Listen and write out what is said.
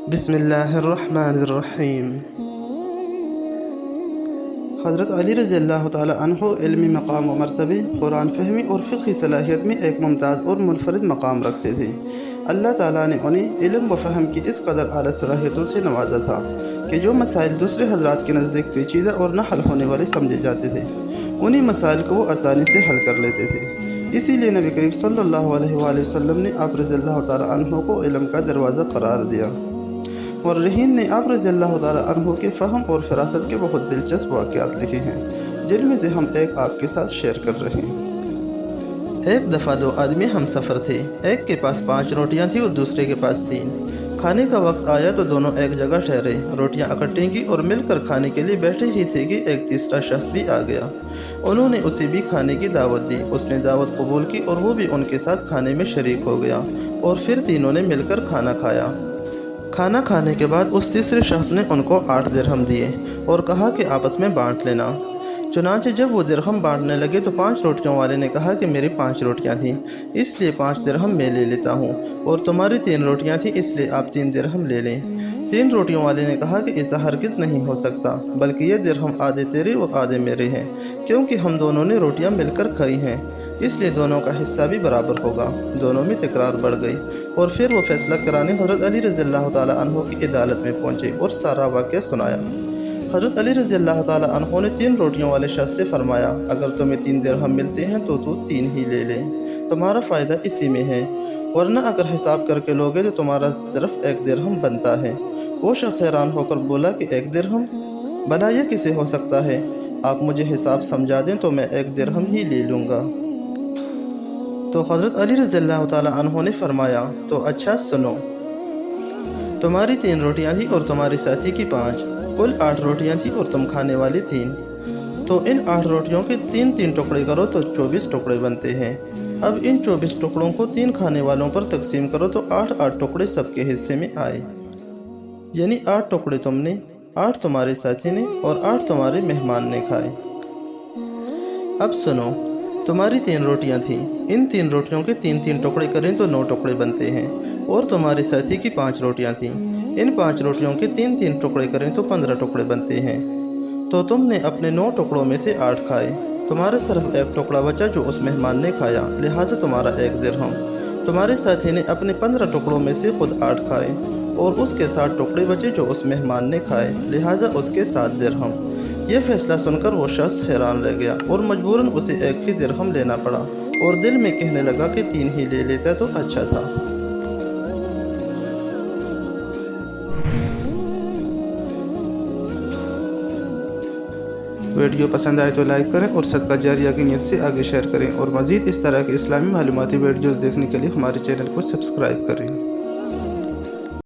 بسم اللہ الرحمن الرحیم۔ حضرت علی رضی اللہ تعالیٰ عنہ علمی مقام و مرتبے، قرآن فہمی اور فقہی صلاحیت میں ایک ممتاز اور منفرد مقام رکھتے تھے۔ اللہ تعالیٰ نے انہیں علم و فہم کی اس قدر اعلیٰ صلاحیتوں سے نوازا تھا کہ جو مسائل دوسرے حضرات کے نزدیک پیچیدہ اور نہ حل ہونے والے سمجھے جاتے تھے، انہی مسائل کو وہ آسانی سے حل کر لیتے تھے۔ اسی لیے نبی کریم صلی اللہ علیہ وآلہ وسلم نے آپ رضی اللہ تعالیٰ عنہ کو علم کا دروازہ قرار دیا۔ مورخین نے آپ رضی اللہ تعالیٰ عنہ کے فہم اور فراست کے بہت دلچسپ واقعات لکھے ہیں، جن میں سے ہم ایک آپ کے ساتھ شیئر کر رہے ہیں۔ ایک دفعہ دو آدمی ہم سفر تھے، ایک کے پاس 5 روٹیاں تھیں اور دوسرے کے پاس 3۔ کھانے کا وقت آیا تو دونوں ایک جگہ ٹھہرے، روٹیاں اکٹھیں کی اور مل کر کھانے کے لیے بیٹھے ہی تھے کہ ایک تیسرا شخص بھی آ گیا۔ انہوں نے اسے بھی کھانے کی دعوت دی، اس نے دعوت قبول کی اور وہ بھی ان کے ساتھ کھانے میں شریک ہو گیا، اور پھر تینوں نے مل کر کھانا کھایا۔ کھانا کھانے کے بعد اس تیسرے شخص نے ان کو 8 درہم دیے اور کہا کہ آپس میں بانٹ لینا۔ چنانچہ جب وہ درہم بانٹنے لگے تو 5 روٹیوں والے نے کہا کہ میری 5 روٹیاں تھیں، اس لیے 5 درہم میں لے لیتا ہوں، اور تمہاری 3 روٹیاں تھیں، اس لیے آپ 3 درہم لے لیں۔ 3 روٹیوں والے نے کہا کہ ایسا ہرگز نہیں ہو سکتا، بلکہ یہ درہم آدھے تیرے اور آدھے میرے ہیں، کیونکہ ہم دونوں نے روٹیاں مل کر کھائی ہیں، اس لیے دونوں کا حصہ بھی برابر ہوگا۔ دونوں میں تکرار بڑھ گئی، اور پھر وہ فیصلہ کرانے حضرت علی رضی اللہ تعالیٰ عنہ کی عدالت میں پہنچے اور سارا واقعہ سنایا۔ حضرت علی رضی اللہ تعالیٰ عنہ نے 3 روٹیوں والے شخص سے فرمایا، اگر تمہیں 3 درہم ملتے ہیں تو 3 ہی لے لے، تمہارا فائدہ اسی میں ہے، ورنہ اگر حساب کر کے لوگے تو تمہارا صرف 1 درہم بنتا ہے۔ وہ شخص حیران ہو کر بولا کہ 1 درہم؟ بھلا یہ کیسے ہو سکتا ہے؟ آپ مجھے حساب سمجھا دیں تو میں 1 درہم ہی لے لوں گا۔ تو حضرت علی رضی اللہ تعالیٰ عنہ نے فرمایا، تو اچھا سنو، تمہاری 3 روٹیاں تھیں اور تمہاری ساتھی کی 5، کل 8 روٹیاں تھیں اور تم کھانے والی 3۔ تو ان 8 روٹیوں کے 3 ٹکڑے کرو تو 24 ٹکڑے بنتے ہیں۔ اب ان 24 ٹکڑوں کو 3 کھانے والوں پر تقسیم کرو تو 8 ٹکڑے سب کے حصے میں آئے، یعنی 8 ٹکڑے تم نے، 8 تمہارے ساتھی نے اور 8 تمہارے مہمان نے کھائے۔ اب سنو، تمہاری 3 روٹیاں تھیں، ان 3 روٹیوں کے 3 ٹکڑے کریں تو 9 ٹکڑے بنتے ہیں، اور تمہارے ساتھی کی 5 روٹیاں تھیں، ان 5 روٹیوں کے 3 ٹکڑے کریں تو 15 ٹکڑے بنتے ہیں۔ تو تم نے اپنے 9 ٹکڑوں میں سے 8 کھائے، تمہارا صرف 1 ٹکڑا بچا جو اس مہمان نے کھایا، لہٰذا تمہارا 1 درہم۔ تمہارے ساتھی نے اپنے 15 ٹکڑوں میں سے خود 8 کھائے، اور اس کے 7 ٹکڑے بچے جو اس مہمان نے کھائے، لہٰذا اس کے 7 درہم۔ یہ فیصلہ سن کر وہ شخص حیران رہ گیا اور مجبوراً اسے 1 ہی درہم لینا پڑا، اور دل میں کہنے لگا کہ 3 ہی لے لیتا تو اچھا تھا۔ ویڈیو پسند آئے تو لائک کریں اور صدقہ جاریہ کی نیت سے آگے شیئر کریں، اور مزید اس طرح کے اسلامی معلوماتی ویڈیوز دیکھنے کے لیے ہمارے چینل کو سبسکرائب کریں۔